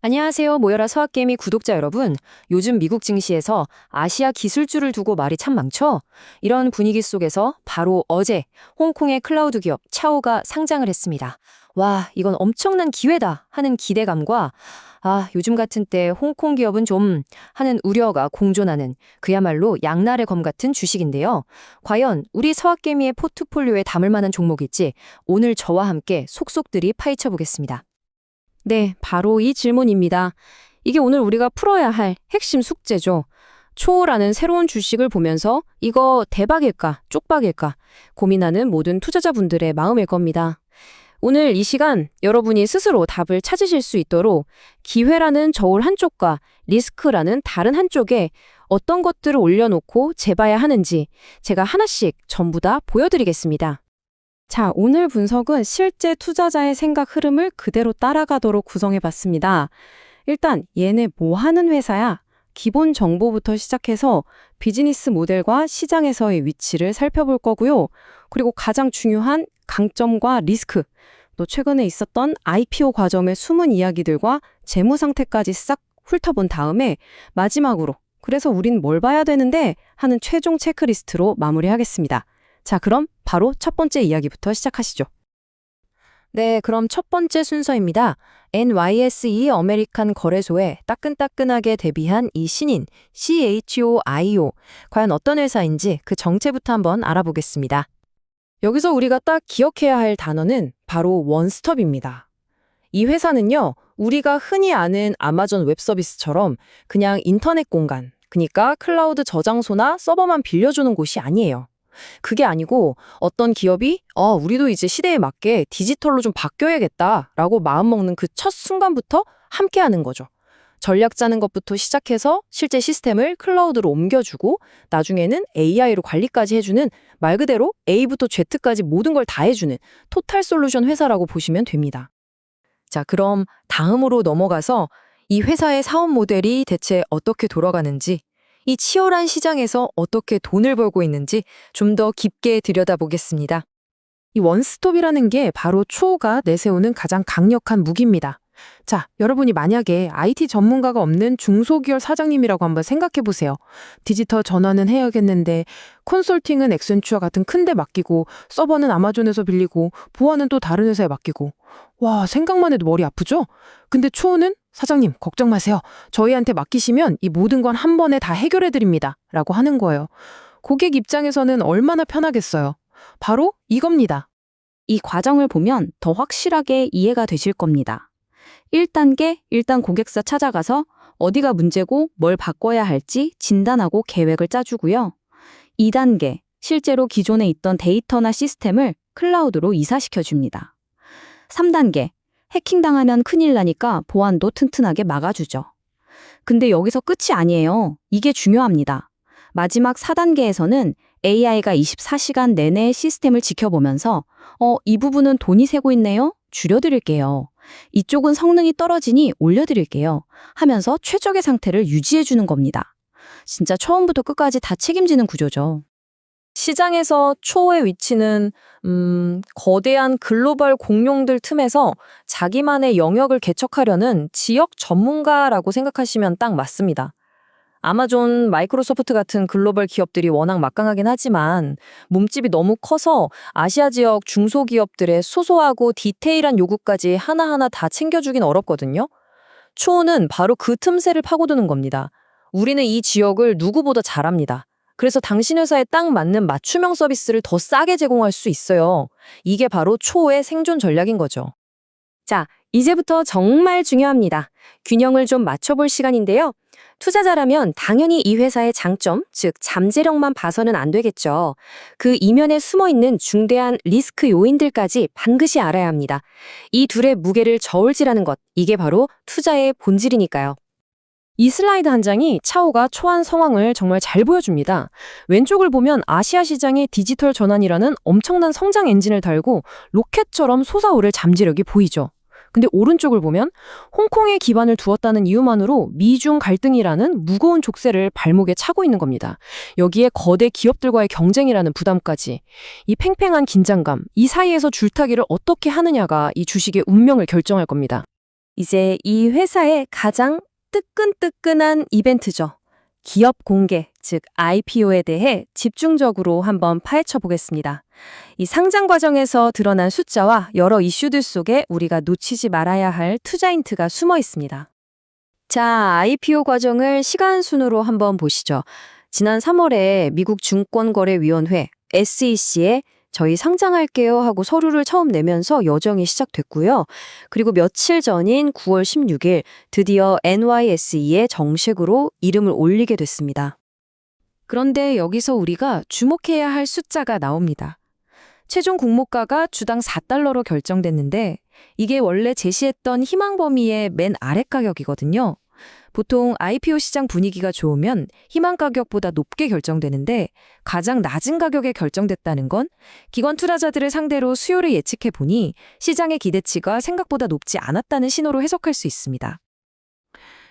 안녕하세요. 모여라 서학개미 구독자 여러분. 요즘 미국 증시에서 아시아 기술주를 두고 말이 참 많죠? 이런 분위기 속에서 바로 어제 홍콩의 클라우드 기업 차오가 상장을 했습니다. 와, 이건 엄청난 기회다 하는 기대감과 요즘 같은 때 홍콩 기업은 좀 하는 우려가 공존하는 그야말로 양날의 검 같은 주식인데요. 과연 우리 서학개미의 포트폴리오에 담을 만한 종목일지 오늘 저와 함께 속속들이 파헤쳐 보겠습니다. 네, 바로 이 질문입니다. 이게 오늘 우리가 풀어야 할 핵심 숙제죠. 초라는 새로운 주식을 보면서 이거 대박일까, 쪽박일까 고민하는 모든 투자자분들의 마음일 겁니다. 오늘 이 시간 여러분이 스스로 답을 찾으실 수 있도록 기회라는 저울 한쪽과 리스크라는 다른 한쪽에 어떤 것들을 올려놓고 재봐야 하는지 제가 하나씩 전부 다 보여드리겠습니다. 자, 오늘 분석은 실제 투자자의 생각 흐름을 그대로 따라가도록 구성해봤습니다. 일단 얘네 뭐 하는 회사야? 기본 정보부터 시작해서 비즈니스 모델과 시장에서의 위치를 살펴볼 거고요. 그리고 가장 중요한 강점과 리스크, 또 최근에 있었던 IPO 과정의 숨은 이야기들과 재무 상태까지 싹 훑어본 다음에 마지막으로 그래서 우린 뭘 봐야 되는데 하는 최종 체크리스트로 마무리하겠습니다. 자, 그럼 바로 첫 번째 이야기부터 시작하시죠. 네, 그럼 첫 번째 순서입니다. NYSE 아메리칸 거래소에 따끈따끈하게 데뷔한 이 신인 CHOIO. 과연 어떤 회사인지 그 정체부터 한번 알아보겠습니다. 여기서 우리가 딱 기억해야 할 단어는 바로 원스톱입니다. 이 회사는요, 우리가 흔히 아는 아마존 웹 서비스처럼 그냥 인터넷 공간, 그러니까 클라우드 저장소나 서버만 빌려주는 곳이 아니에요. 그게 아니고 어떤 기업이 우리도 이제 시대에 맞게 디지털로 좀 바뀌어야겠다라고 마음먹는 그 첫 순간부터 함께하는 거죠. 전략 짜는 것부터 시작해서 실제 시스템을 클라우드로 옮겨주고 나중에는 AI로 관리까지 해주는 말 그대로 A부터 Z까지 모든 걸 다 해주는 토탈 솔루션 회사라고 보시면 됩니다. 자, 그럼 다음으로 넘어가서 이 회사의 사업 모델이 대체 어떻게 돌아가는지 이 치열한 시장에서 어떻게 돈을 벌고 있는지 좀 더 깊게 들여다보겠습니다. 이 원스톱이라는 게 바로 초호가 내세우는 가장 강력한 무기입니다. 자, 여러분이 만약에 IT 전문가가 없는 중소기업 사장님이라고 한번 생각해 보세요. 디지털 전환은 해야겠는데 컨설팅은 엑센추어 같은 큰 데 맡기고 서버는 아마존에서 빌리고 보안은 또 다른 회사에 맡기고 와, 생각만 해도 머리 아프죠? 근데 초호는 사장님, 걱정 마세요. 저희한테 맡기시면 이 모든 건 한 번에 다 해결해 드립니다. 라고 하는 거예요. 고객 입장에서는 얼마나 편하겠어요. 바로 이겁니다. 이 과정을 보면 더 확실하게 이해가 되실 겁니다. 1단계, 일단 고객사 찾아가서 어디가 문제고 뭘 바꿔야 할지 진단하고 계획을 짜주고요. 2단계, 실제로 기존에 있던 데이터나 시스템을 클라우드로 이사시켜줍니다. 3단계, 해킹당하면 큰일 나니까 보안도 튼튼하게 막아주죠. 근데 여기서 끝이 아니에요. 이게 중요합니다. 마지막 4단계에서는 AI가 24시간 내내 시스템을 지켜보면서 이 부분은 돈이 새고 있네요? 줄여드릴게요. 이쪽은 성능이 떨어지니 올려드릴게요. 하면서 최적의 상태를 유지해주는 겁니다. 진짜 처음부터 끝까지 다 책임지는 구조죠. 시장에서 초호의 위치는 거대한 글로벌 공룡들 틈에서 자기만의 영역을 개척하려는 지역 전문가라고 생각하시면 딱 맞습니다. 아마존, 마이크로소프트 같은 글로벌 기업들이 워낙 막강하긴 하지만 몸집이 너무 커서 아시아 지역 중소기업들의 소소하고 디테일한 요구까지 하나하나 다 챙겨주긴 어렵거든요. 초호는 바로 그 틈새를 파고드는 겁니다. 우리는 이 지역을 누구보다 잘 압니다. 그래서 당신 회사에 딱 맞는 맞춤형 서비스를 더 싸게 제공할 수 있어요. 이게 바로 초호의 생존 전략인 거죠. 자, 이제부터 정말 중요합니다. 균형을 좀 맞춰볼 시간인데요. 투자자라면 당연히 이 회사의 장점, 즉 잠재력만 봐서는 안 되겠죠. 그 이면에 숨어있는 중대한 리스크 요인들까지 반드시 알아야 합니다. 이 둘의 무게를 저울질하는 것, 이게 바로 투자의 본질이니까요. 이 슬라이드 한 장이 차오가 초안 상황을 정말 잘 보여줍니다. 왼쪽을 보면 아시아 시장의 디지털 전환이라는 엄청난 성장 엔진을 달고 로켓처럼 솟아오를 잠재력이 보이죠. 근데 오른쪽을 보면 홍콩에 기반을 두었다는 이유만으로 미중 갈등이라는 무거운 족쇄를 발목에 차고 있는 겁니다. 여기에 거대 기업들과의 경쟁이라는 부담까지. 이 팽팽한 긴장감, 이 사이에서 줄타기를 어떻게 하느냐가 이 주식의 운명을 결정할 겁니다. 이제 이 회사의 가장 뜨끈뜨끈한 이벤트죠. 기업 공개, 즉 IPO에 대해 집중적으로 한번 파헤쳐 보겠습니다. 이 상장 과정에서 드러난 숫자와 여러 이슈들 속에 우리가 놓치지 말아야 할 투자 힌트가 숨어 있습니다. 자, IPO 과정을 시간 순으로 한번 보시죠. 지난 3월에 미국 증권거래위원회 SEC에 저희 상장할게요 하고 서류를 처음 내면서 여정이 시작됐고요. 그리고 며칠 전인 9월 16일 드디어 NYSE에 정식으로 이름을 올리게 됐습니다. 그런데 여기서 우리가 주목해야 할 숫자가 나옵니다. 최종 공모가가 주당 4달러로 결정됐는데 이게 원래 제시했던 희망 범위의 맨 아래 가격이거든요. 보통 IPO 시장 분위기가 좋으면 희망 가격보다 높게 결정되는데 가장 낮은 가격에 결정됐다는 건 기관 투자자들을 상대로 수요를 예측해 보니 시장의 기대치가 생각보다 높지 않았다는 신호로 해석할 수 있습니다.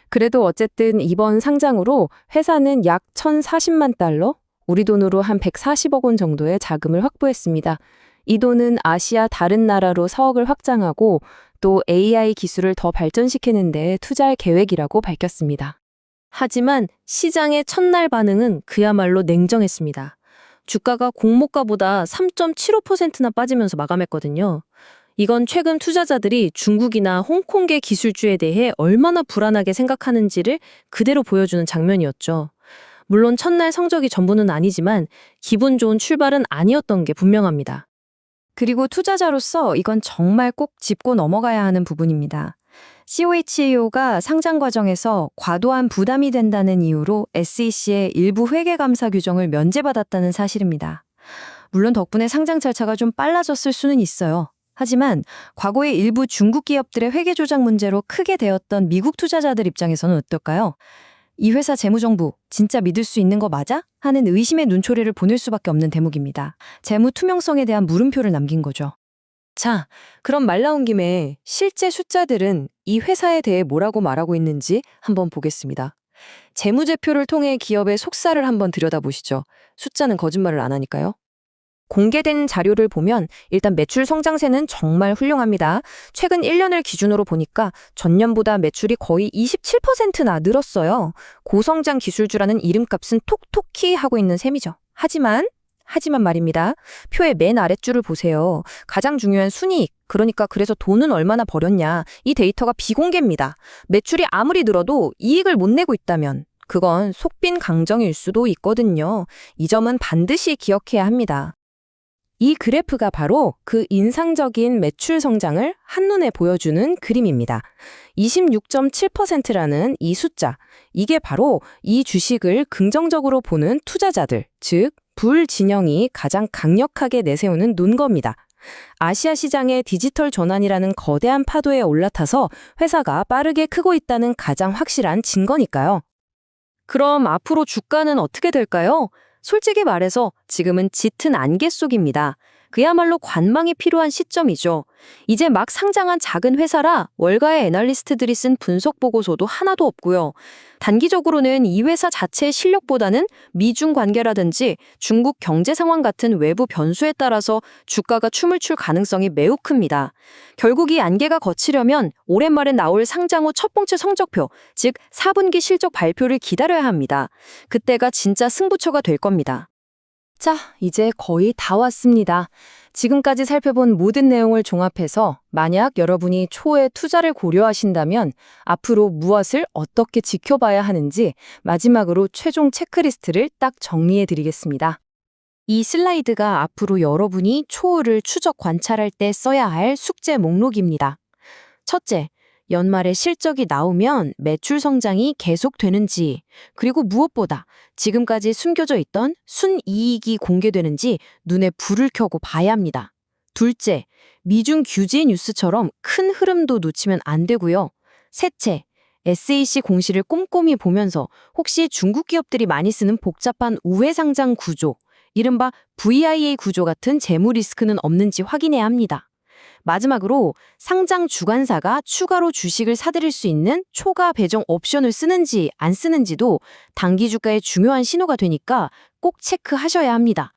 그래도 어쨌든 이번 상장으로 회사는 약 1,040만 달러, 우리 돈으로 한 140억 원 정도의 자금을 확보했습니다. 이 돈은 아시아 다른 나라로 사업을 확장하고 또 AI 기술을 더 발전시키는 데 투자할 계획이라고 밝혔습니다. 하지만 시장의 첫날 반응은 그야말로 냉정했습니다. 주가가 공모가보다 3.75%나 빠지면서 마감했거든요. 이건 최근 투자자들이 중국이나 홍콩계 기술주에 대해 얼마나 불안하게 생각하는지를 그대로 보여주는 장면이었죠. 물론 첫날 성적이 전부는 아니지만 기분 좋은 출발은 아니었던 게 분명합니다. 그리고 투자자로서 이건 정말 꼭 짚고 넘어가야 하는 부분입니다. COHAO가 상장 과정에서 과도한 부담이 된다는 이유로 SEC의 일부 회계 감사 규정을 면제받았다는 사실입니다. 물론 덕분에 상장 절차가 좀 빨라졌을 수는 있어요. 하지만 과거의 일부 중국 기업들의 회계 조작 문제로 크게 되었던 미국 투자자들 입장에서는 어떨까요? 이 회사 재무정부 진짜 믿을 수 있는 거 맞아? 하는 의심의 눈초리를 보낼 수밖에 없는 대목입니다. 재무 투명성에 대한 물음표를 남긴 거죠. 자, 그럼 말 나온 김에 실제 숫자들은 이 회사에 대해 뭐라고 말하고 있는지 한번 보겠습니다. 재무제표를 통해 기업의 속살을 한번 들여다보시죠. 숫자는 거짓말을 안 하니까요. 공개된 자료를 보면 일단 매출 성장세는 정말 훌륭합니다. 최근 1년을 기준으로 보니까 전년보다 매출이 거의 27%나 늘었어요. 고성장 기술주라는 이름값은 톡톡히 하고 있는 셈이죠. 하지만 말입니다. 표의 맨 아랫줄을 보세요. 가장 중요한 순이익, 그러니까 그래서 돈은 얼마나 벌였냐. 이 데이터가 비공개입니다. 매출이 아무리 늘어도 이익을 못 내고 있다면 그건 속빈 강정일 수도 있거든요. 이 점은 반드시 기억해야 합니다. 이 그래프가 바로 그 인상적인 매출 성장을 한눈에 보여주는 그림입니다. 26.7%라는 이 숫자, 이게 바로 이 주식을 긍정적으로 보는 투자자들, 즉 불진영이 가장 강력하게 내세우는 논거입니다. 아시아 시장의 디지털 전환이라는 거대한 파도에 올라타서 회사가 빠르게 크고 있다는 가장 확실한 증거니까요. 그럼 앞으로 주가는 어떻게 될까요? 솔직히 말해서 지금은 짙은 안개 속입니다. 그야말로 관망이 필요한 시점이죠. 이제 막 상장한 작은 회사라 월가의 애널리스트들이 쓴 분석 보고서도 하나도 없고요. 단기적으로는 이 회사 자체의 실력보다는 미중 관계라든지 중국 경제 상황 같은 외부 변수에 따라서 주가가 춤을 출 가능성이 매우 큽니다. 결국 이 안개가 거치려면 올해 말에 나올 상장 후 첫 번째 성적표, 즉 4분기 실적 발표를 기다려야 합니다. 그때가 진짜 승부처가 될 겁니다. 자, 이제 거의 다 왔습니다. 지금까지 살펴본 모든 내용을 종합해서 만약 여러분이 초에 투자를 고려하신다면 앞으로 무엇을 어떻게 지켜봐야 하는지 마지막으로 최종 체크리스트를 딱 정리해 드리겠습니다. 이 슬라이드가 앞으로 여러분이 초를 추적 관찰할 때 써야 할 숙제 목록입니다. 첫째, 연말에 실적이 나오면 매출 성장이 계속되는지, 그리고 무엇보다 지금까지 숨겨져 있던 순이익이 공개되는지 눈에 불을 켜고 봐야 합니다. 둘째, 미중 규제 뉴스처럼 큰 흐름도 놓치면 안 되고요. 셋째, SEC 공시를 꼼꼼히 보면서 혹시 중국 기업들이 많이 쓰는 복잡한 우회 상장 구조, 이른바 VIA 구조 같은 재무 리스크는 없는지 확인해야 합니다. 마지막으로 상장 주관사가 추가로 주식을 사들일 수 있는 초과 배정 옵션을 쓰는지 안 쓰는지도 단기 주가의 중요한 신호가 되니까 꼭 체크하셔야 합니다.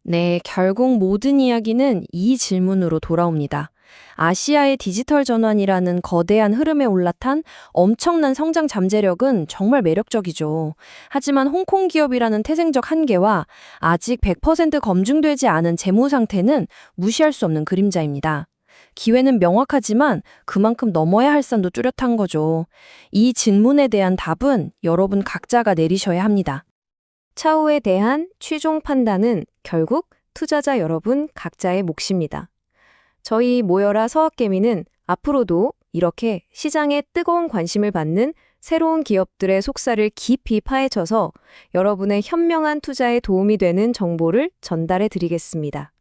네, 결국 모든 이야기는 이 질문으로 돌아옵니다. 아시아의 디지털 전환이라는 거대한 흐름에 올라탄 엄청난 성장 잠재력은 정말 매력적이죠. 하지만 홍콩 기업이라는 태생적 한계와 아직 100% 검증되지 않은 재무 상태는 무시할 수 없는 그림자입니다. 기회는 명확하지만 그만큼 넘어야 할 산도 뚜렷한 거죠. 이 질문에 대한 답은 여러분 각자가 내리셔야 합니다. 차후에 대한 최종 판단은 결국 투자자 여러분 각자의 몫입니다. 저희 모여라 서학개미는 앞으로도 이렇게 시장에 뜨거운 관심을 받는 새로운 기업들의 속살을 깊이 파헤쳐서 여러분의 현명한 투자에 도움이 되는 정보를 전달해 드리겠습니다.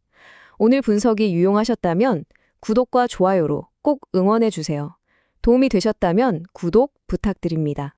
오늘 분석이 유용하셨다면 구독과 좋아요로 꼭 응원해 주세요. 도움이 되셨다면 구독 부탁드립니다.